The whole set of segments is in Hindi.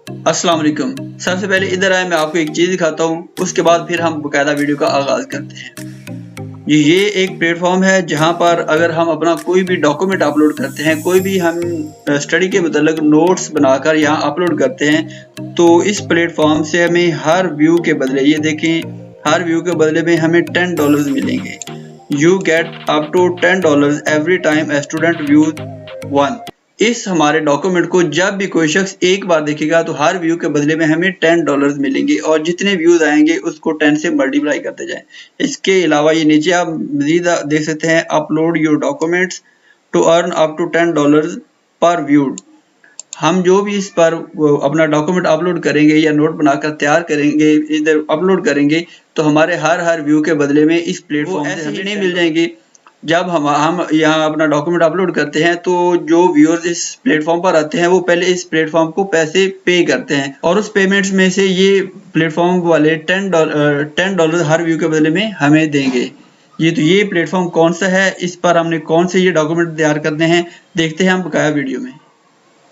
अस्सलाम वालेकुम। सबसे पहले इधर आए, मैं आपको एक चीज़ दिखाता हूँ, उसके बाद फिर हम बकायदा वीडियो का आगाज़ करते हैं। ये एक प्लेटफॉर्म है जहाँ पर अगर हम अपना कोई भी डॉक्यूमेंट अपलोड करते हैं, कोई भी हम स्टडी के मतलब नोट्स बनाकर यहाँ अपलोड करते हैं, तो इस प्लेटफॉर्म से हमें हर व्यू के बदले, ये देखें, हर व्यू के बदले में हमें $10 मिलेंगे। You get up to $10 every time a student view one. इस हमारे डॉक्यूमेंट को जब भी कोई शख्स एक बार देखेगा तो हर व्यू के बदले में हमें $10 मिलेंगे और जितने व्यूज आएंगे उसको 10 से मल्टीप्लाई करते जाएं। इसके अलावा ये नीचे आप मजीद देख सकते हैं, upload your documents to earn up to $10 per view. हम जो भी इस पर अपना डॉक्यूमेंट अपलोड करेंगे या नोट बनाकर तैयार करेंगे, इधर अपलोड करेंगे, तो हमारे हर व्यू के बदले में इस प्लेटफॉर्म से हमें नहीं मिल जाएंगे। जब हम यहाँ अपना डॉक्यूमेंट अपलोड करते हैं तो जो व्यूअर्स इस प्लेटफॉर्म पर आते हैं वो पहले इस प्लेटफॉर्म को पैसे पे करते हैं और उस पेमेंट्स में से ये प्लेटफॉर्म वाले $10 हर व्यू के बदले में हमें देंगे। ये प्लेटफॉर्म कौन सा है, इस पर हमने कौन से ये डॉक्यूमेंट तैयार करने हैं, देखते हैं हम बकाया वीडियो में।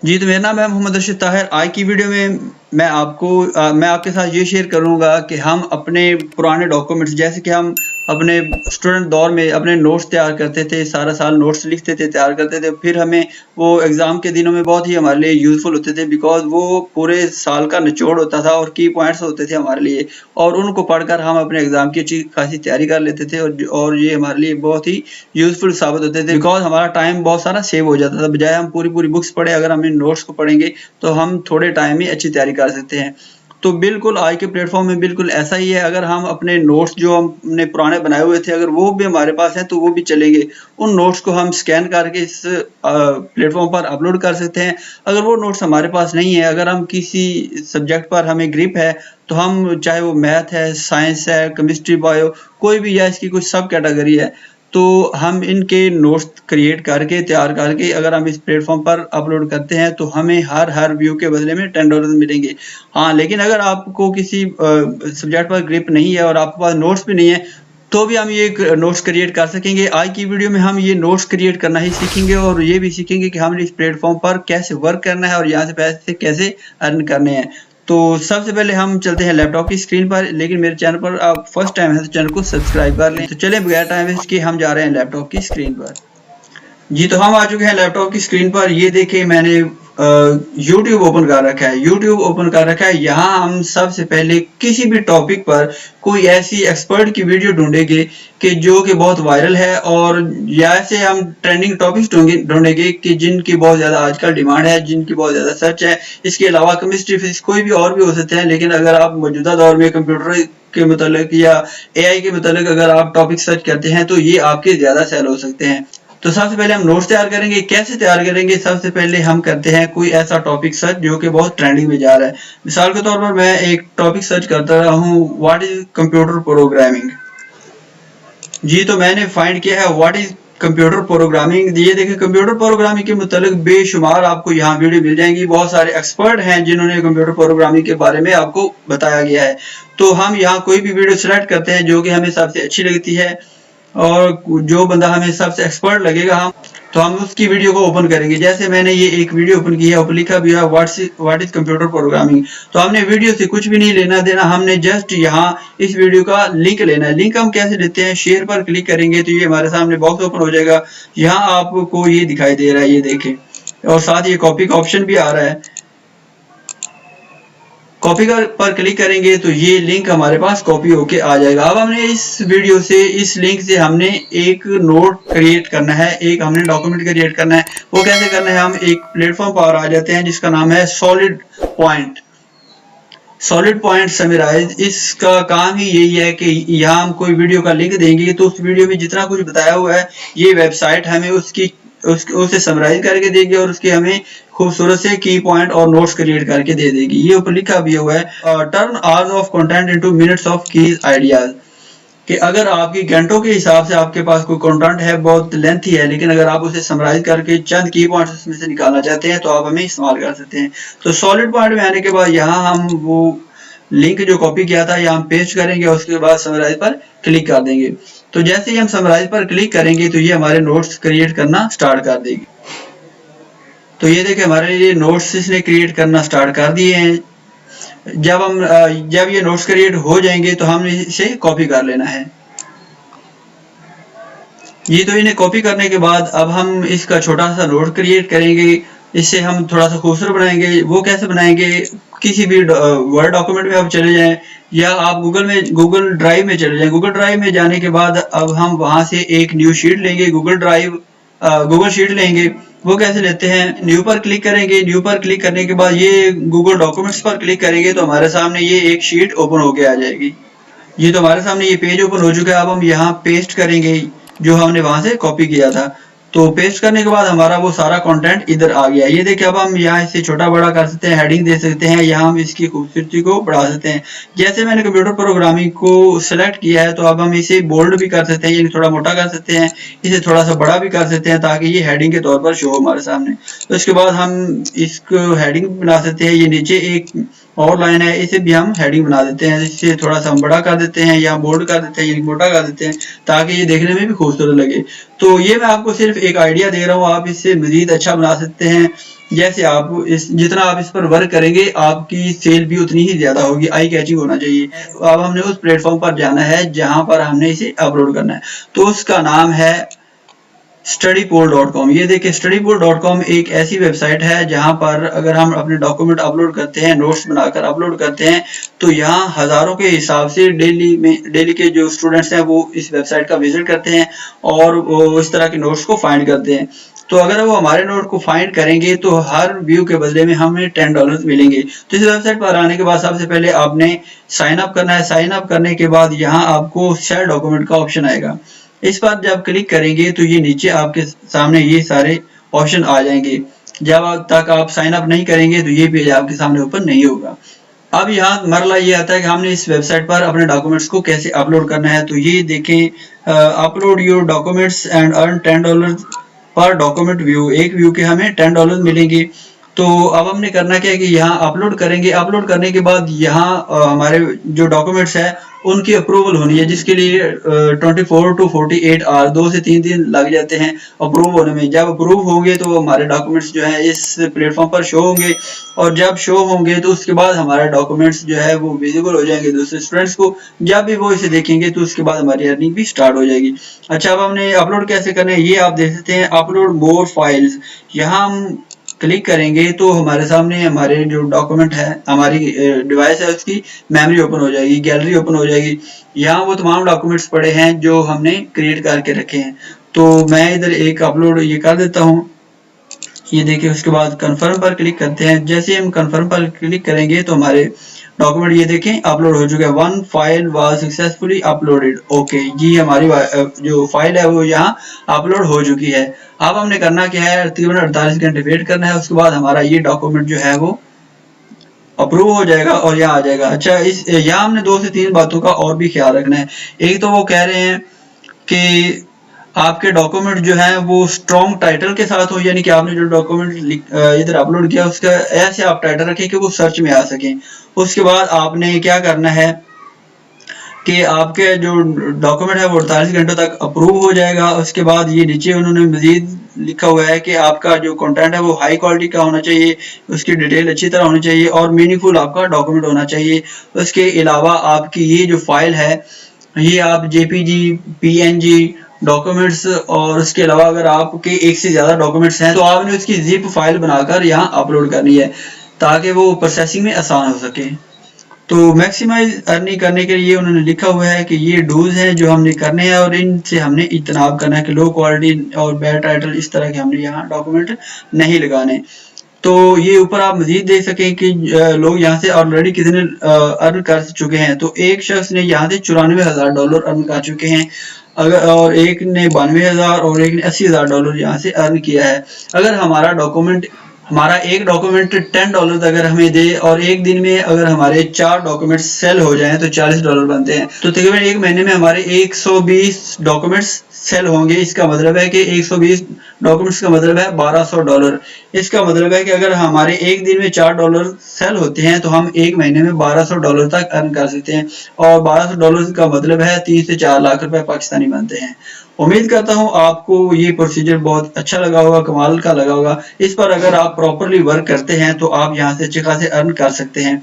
जी, तो मेरा नाम है मोहम्मद रशीद ताहिर। आज की वीडियो में मैं आपके साथ ये शेयर करूंगा कि हम अपने पुराने डॉक्यूमेंट्स, जैसे कि हम अपने स्टूडेंट दौर में अपने नोट्स तैयार करते थे, सारा साल नोट्स लिखते थे, तैयार करते थे, फिर हमें वो एग्ज़ाम के दिनों में बहुत ही हमारे लिए यूज़फुल होते थे, बिकॉज वो पूरे साल का निचोड़ होता था और की पॉइंट्स होते थे हमारे लिए, और उनको पढ़कर हम अपने एग्ज़ाम की अच्छी खासी तैयारी कर लेते थे और ये हमारे लिए बहुत ही यूज़फुल साबित होते थे, बिकॉज हमारा टाइम बहुत सारा सेव हो जाता था। बजाय हम पूरी बुक्स पढ़े, अगर हम इन नोट्स को पढ़ेंगे तो हम थोड़े टाइम में अच्छी तैयारी कर सकते हैं। तो बिल्कुल आज के प्लेटफॉर्म में बिल्कुल ऐसा ही है। अगर हम अपने नोट्स जो हमने पुराने बनाए हुए थे, अगर वो भी हमारे पास हैं तो वो भी चलेंगे। उन नोट्स को हम स्कैन करके इस प्लेटफॉर्म पर अपलोड कर सकते हैं। अगर वो नोट्स हमारे पास नहीं है, अगर हम किसी सब्जेक्ट पर हमें ग्रिप है, तो हम, चाहे वो मैथ है, साइंस है, केमिस्ट्री, बायो, कोई भी, या इसकी कुछ सब कैटेगरी है, तो हम इनके नोट्स क्रिएट करके तैयार करके अगर हम इस प्लेटफॉर्म पर अपलोड करते हैं तो हमें हर व्यू के बदले में $10 मिलेंगे। हाँ, लेकिन अगर आपको किसी सब्जेक्ट पर ग्रिप नहीं है और आपके पास नोट्स भी नहीं है, तो भी हम ये नोट्स क्रिएट कर सकेंगे। आज की वीडियो में हम ये नोट्स क्रिएट करना ही सीखेंगे और ये भी सीखेंगे कि हमने इस प्लेटफॉर्म पर कैसे वर्क करना है और यहाँ से पैसे कैसे अर्न करने हैं। तो सबसे पहले हम चलते हैं लैपटॉप की स्क्रीन पर, लेकिन मेरे चैनल पर आप फर्स्ट टाइम है तो चैनल को सब्सक्राइब कर लें। तो चलें बगैर टाइम वेस्ट किए हम जा रहे हैं लैपटॉप की स्क्रीन पर। जी, तो हम आ चुके हैं लैपटॉप की स्क्रीन पर। ये देखें, मैंने YouTube ओपन कर रखा है। YouTube ओपन कर रखा है। यहाँ हम सबसे पहले किसी भी टॉपिक पर कोई ऐसी एक्सपर्ट की वीडियो ढूंढेंगे कि जो कि बहुत वायरल है, और या ऐसे हम ट्रेंडिंग टॉपिक्स ढूंढेंगे कि जिनकी बहुत ज़्यादा आजकल डिमांड है, जिनकी बहुत ज़्यादा सर्च है। इसके अलावा केमिस्ट्री, फिजिक्स, कोई भी और भी हो सकते हैं, लेकिन अगर आप मौजूदा दौर में कंप्यूटर के मतलब या AI के मतलब अगर आप टॉपिक सर्च करते हैं तो ये आपके ज़्यादा सेल हो सकते हैं। तो सबसे पहले हम नोट्स तैयार करेंगे। कैसे तैयार करेंगे? सबसे पहले हम करते हैं कोई ऐसा टॉपिक सर्च जो कि बहुत ट्रेंडिंग में जा रहा है। मिसाल के तौर पर मैं एक टॉपिक सर्च करता रहा हूँ, व्हाट इज कंप्यूटर प्रोग्रामिंग। जी, तो मैंने फाइंड किया है व्हाट इज कंप्यूटर प्रोग्रामिंग। ये देखिए, कंप्यूटर प्रोग्रामिंग के मतलब बेशुमार आपको यहाँ वीडियो मिल जाएंगी। बहुत सारे एक्सपर्ट हैं जिन्होंने कंप्यूटर प्रोग्रामिंग के बारे में आपको बताया गया है। तो हम यहाँ कोई भी वीडियो सिलेक्ट करते हैं जो कि हमें सबसे अच्छी लगती है और जो बंदा हमें सबसे एक्सपर्ट लगेगा, हम उसकी वीडियो को ओपन करेंगे। जैसे मैंने ये एक वीडियो ओपन की है, ऊपर लिखा भी है व्हाट इज कंप्यूटर प्रोग्रामिंग। तो हमने वीडियो से कुछ भी नहीं लेना देना, हमने जस्ट यहाँ इस वीडियो का लिंक लेना है। लिंक हम कैसे लेते हैं? शेयर पर क्लिक करेंगे तो ये हमारे सामने बॉक्स ओपन हो जाएगा। यहाँ आपको ये दिखाई दे रहा है, ये देखें, और साथ ये कॉपी का ऑप्शन भी आ रहा है। कॉपी पर क्लिक करेंगे तो ये लिंक हमारे पास कॉपी होके आ जाएगा। अब हमने इस वीडियो से, इस लिंक से हमने एक नोट क्रिएट करना है, एक हमने डॉक्यूमेंट क्रिएट करना है। वो कैसे करना है? हम एक प्लेटफॉर्म पर आ जाते हैं जिसका नाम है solid point. Solid point summarize, इसका काम ही यही है कि यहाँ हम कोई वीडियो का लिंक देंगे तो उस वीडियो में जितना कुछ बताया हुआ है, ये वेबसाइट हमें उसे समराइज करके देंगे और उसके हमें खूबसूरत से की पॉइंट और नोट्स क्रिएट करके दे देगी। ये ऊपर लिखा भी हुआ है, turn hours of content into minutes of keys ideas, कि अगर आपकी घंटों के हिसाब से आपके पास कोई कंटेंट है, बहुत लेंथी है, लेकिन अगर आप उसे समराइज करके चंद की पॉइंट्स उसमें से निकालना चाहते हैं तो आप हमें इस्तेमाल कर सकते हैं। तो सॉलिड पॉइंट में आने के बाद यहाँ हम वो लिंक जो कॉपी किया था यहाँ पेस्ट करेंगे और उसके बाद समराइज पर क्लिक कर देंगे। तो जैसे ही हम समराइज पर क्लिक करेंगे तो ये हमारे नोट्स क्रिएट करना स्टार्ट कर देगी। तो ये देखिए हमारे लिए नोट्स इसने क्रिएट करना स्टार्ट कर दिए हैं। जब ये नोट्स क्रिएट हो जाएंगे तो हम इसे कॉपी कर लेना है। ये तो इन्हें कॉपी करने के बाद अब हम इसका छोटा सा नोट क्रिएट करेंगे। इससे हम थोड़ा सा खूबसूरत बनाएंगे। वो कैसे बनाएंगे, किसी भी वर्ड डॉक्यूमेंट में आप चले जाएं या आप गूगल ड्राइव में चले जाएं। गूगल ड्राइव में जाने के बाद अब हम वहां से एक न्यू शीट लेंगे, गूगल शीट लेंगे। वो कैसे लेते हैं, न्यू पर क्लिक करेंगे। न्यू पर क्लिक करने के बाद ये गूगल डॉक्यूमेंट्स पर क्लिक करेंगे तो हमारे सामने ये एक शीट ओपन होके आ जाएगी। ये तो हमारे सामने ये पेज ओपन हो चुका है। अब हम यहाँ पेस्ट करेंगे जो हमने वहां से कॉपी किया था। तो पेस्ट करने के बाद हमारा वो सारा कंटेंट इधर आ गया। ये देखिए अब हम यहाँ इसे छोटा बड़ा कर सकते हैं, हेडिंग दे सकते हैं, यहाँ हम इसकी खूबसूरती को बढ़ा सकते हैं। जैसे मैंने कंप्यूटर प्रोग्रामिंग को सिलेक्ट किया है तो अब हम इसे बोल्ड भी कर सकते हैं, यानी थोड़ा मोटा कर सकते हैं, इसे थोड़ा सा बड़ा भी कर सकते हैं ताकि ये हेडिंग के तौर पर शो हो हमारे सामने। तो इसके बाद हम इसको हेडिंग बना सकते हैं। ये नीचे एक और लाइन है, इसे भी हम हेडिंग बना देते हैं। इसे थोड़ा सा हम बड़ा कर देते हैं या बोल्ड कर देते हैं, यानी मोटा कर देते हैं ताकि ये देखने में भी खूबसूरत लगे। तो ये मैं आपको सिर्फ एक आइडिया दे रहा हूँ, आप इससे मजीद अच्छा बना सकते हैं। जैसे आप जितना आप इस पर वर्क करेंगे आपकी सेल भी उतनी ही ज्यादा होगी, आई कैचिंग होना चाहिए। अब हमने उस प्लेटफॉर्म पर जाना है जहां पर हमने इसे अपलोड करना है। तो उसका नाम है studypool.com। ये देखिए studypool.com एक ऐसी वेबसाइट है जहां पर अगर हम अपने डॉक्यूमेंट अपलोड करते हैं, नोट्स बनाकर अपलोड करते हैं, तो यहाँ हजारों के हिसाब से डेली के जो स्टूडेंट्स हैं वो इस वेबसाइट का विजिट करते हैं और वो इस तरह के नोट्स को फाइंड करते हैं। तो अगर वो हमारे नोट को फाइंड करेंगे तो हर व्यू के बदले में हमें $10 मिलेंगे। तो इस वेबसाइट पर आने के बाद सबसे पहले आपने साइन अप करना है। साइन अप करने के बाद यहाँ आपको शेयर डॉक्यूमेंट का ऑप्शन आएगा। इस पर जब क्लिक करेंगे तो ये नीचे आपके सामने ये सारे ऑप्शन आ जाएंगे। जब तक आप साइन अप नहीं करेंगे तो ये पेज आपके सामने ओपन नहीं होगा। अब यहाँ मरला ये आता है कि हमने इस वेबसाइट पर अपने डॉक्यूमेंट्स को कैसे अपलोड करना है। तो ये देखें, upload your documents and earn $10 पर डॉक्यूमेंट व्यू। एक व्यू के हमें $10 मिलेंगे। तो अब हमने करना क्या है कि यहाँ अपलोड करेंगे। अपलोड करने के बाद यहाँ हमारे जो डॉक्यूमेंट्स है उनकी अप्रूवल होनी है, जिसके लिए 24 to 48 आवर 2 से 3 दिन लग जाते हैं अप्रूव होने में। जब अप्रूव होंगे तो हमारे डॉक्यूमेंट्स जो है इस प्लेटफॉर्म पर शो होंगे और जब शो होंगे तो उसके बाद हमारे डॉक्यूमेंट्स जो है वो विजिबल हो जाएंगे दूसरे स्टूडेंट्स को। जब भी वो इसे देखेंगे तो उसके बाद हमारी अर्निंग भी स्टार्ट हो जाएगी। अच्छा, अब हमने अपलोड कैसे करना है ये आप देख सकते हैं। अपलोड मोर फाइल्स, यहाँ हम क्लिक करेंगे तो हमारे सामने हमारे जो डॉक्यूमेंट है, हमारी डिवाइस है, उसकी मेमोरी ओपन हो जाएगी, गैलरी ओपन हो जाएगी। यहाँ वो तमाम डॉक्यूमेंट्स पड़े हैं जो हमने क्रिएट करके रखे हैं। तो मैं इधर एक अपलोड ये कर देता हूँ। ये देखिए, उसके बाद कंफर्म पर क्लिक करते हैं। जैसे हम कंफर्म पर क्लिक करेंगे तो हमारे डॉक्यूमेंट ये देखें अपलोड हो चुका है। One file was successfully uploaded. Okay जी, हमारी जो फाइल है वो यहाँ अपलोड हो चुकी है। अब हमने करना क्या है, तकरीबन 48 घंटे वेट करना है। उसके बाद हमारा ये डॉक्यूमेंट जो है वो अप्रूव हो जाएगा और यहाँ आ जाएगा। अच्छा, यहाँ हमने 2 से 3 बातों का और भी ख्याल रखना है। एक तो वो कह रहे हैं कि आपके डॉक्यूमेंट जो है वो स्ट्रॉन्ग टाइटल के साथ हो, यानी कि आपने जो डॉक्यूमेंट इधर अपलोड किया उसका ऐसे आप टाइटल रखें कि वो सर्च में आ सके। उसके बाद आपने क्या करना है कि आपके जो डॉक्यूमेंट है वो 48 घंटों तक अप्रूव हो जाएगा। उसके बाद ये नीचे उन्होंने मजीद लिखा हुआ है कि आपका जो कंटेंट है वो हाई क्वालिटी का होना चाहिए, उसकी डिटेल अच्छी तरह होनी चाहिए और मीनिंगफुल आपका डॉक्यूमेंट होना चाहिए। उसके अलावा आपकी ये जो फाइल है ये आप जेपीजी, पीएनजी डॉक्यूमेंट्स और उसके अलावा अगर आपके एक से ज्यादा डॉक्यूमेंट्स हैं तो आपने उसकी जिप फाइल बनाकर यहाँ अपलोड करनी है ताकि वो प्रोसेसिंग में आसान हो सके। तो मैक्सिमाइज अर्निंग करने के लिए उन्होंने लिखा हुआ है कि ये डूज हैं जो हमने करने हैं और इनसे हमने इज्तनाब करना है कि लो क्वालिटी और बैड टाइटल इस तरह के हमने यहाँ डॉक्यूमेंट नहीं लगाने। तो ये ऊपर आप मजीद देख सकें कि लोग यहाँ से ऑलरेडी कितने अर्न कर चुके हैं। तो एक शख्स ने यहाँ से $94,000 अर्न कर चुके हैं, अगर और एक ने $92,000 और एक ने $80,000 यहाँ से अर्न किया है। अगर हमारा एक डॉक्यूमेंट $10 अगर हमें दे और एक दिन में अगर हमारे 4 डॉक्यूमेंट्स सेल हो जाएं तो $40 बनते हैं। तो तकरीबन एक महीने में हमारे 120 डॉक्यूमेंट्स सेल होंगे। इसका मतलब है कि 120 डॉक्यूमेंट्स का मतलब है $1200। इसका मतलब है कि अगर हमारे एक दिन में $4 सेल होते हैं तो हम एक महीने में $1200 तक अर्न कर सकते हैं और $1200 का मतलब है 3 से 4 लाख रुपए पाकिस्तानी बनते हैं। उम्मीद करता हूँ आपको ये प्रोसीजर बहुत अच्छा लगा होगा, कमाल का लगा होगा। इस पर अगर आप प्रॉपरली वर्क करते हैं तो आप यहाँ से अच्छे खासे अर्न कर सकते हैं।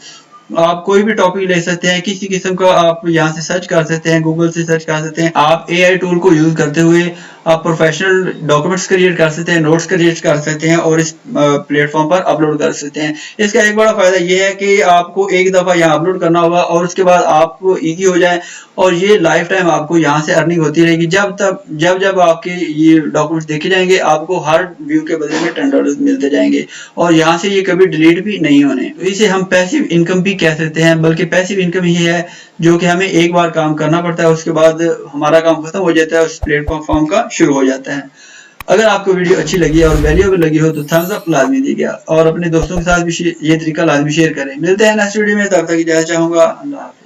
आप कोई भी टॉपिक ले सकते हैं, किसी किस्म का आप यहाँ से सर्च कर सकते हैं, गूगल से सर्च कर सकते हैं। आप AI टूल को यूज करते हुए आप प्रोफेशनल डॉक्यूमेंट्स क्रिएट कर सकते हैं, नोट्स क्रिएट कर सकते हैं और इस प्लेटफॉर्म पर अपलोड कर सकते हैं। इसका एक बड़ा फायदा ये है कि आपको एक दफा यहाँ अपलोड करना होगा और उसके बाद आपको इजी हो जाए और ये लाइफ टाइम आपको यहाँ से अर्निंग होती रहेगी। जब आपके ये डॉक्यूमेंट्स देखे जाएंगे आपको हर व्यू के बदले में $10 मिलते जाएंगे और यहाँ से ये कभी डिलीट भी नहीं होने। तो इसे हम पैसिव इनकम भी कह सकते हैं, बल्कि पैसिव इनकम ही है जो कि हमें एक बार काम करना पड़ता है, उसके बाद हमारा काम खत्म हो जाता है, उस प्लेटफॉर्म का शुरू हो जाता है। अगर आपको वीडियो अच्छी लगी और वैल्यूएबल लगी हो तो थम्स अप लाजमी दीजिएगा और अपने दोस्तों के साथ भी ये तरीका लाजमी शेयर करें। मिलते हैं नेक्स्ट वीडियो में, तब तक इजाजत चाहूंगा। अल्लाह हाफिज़।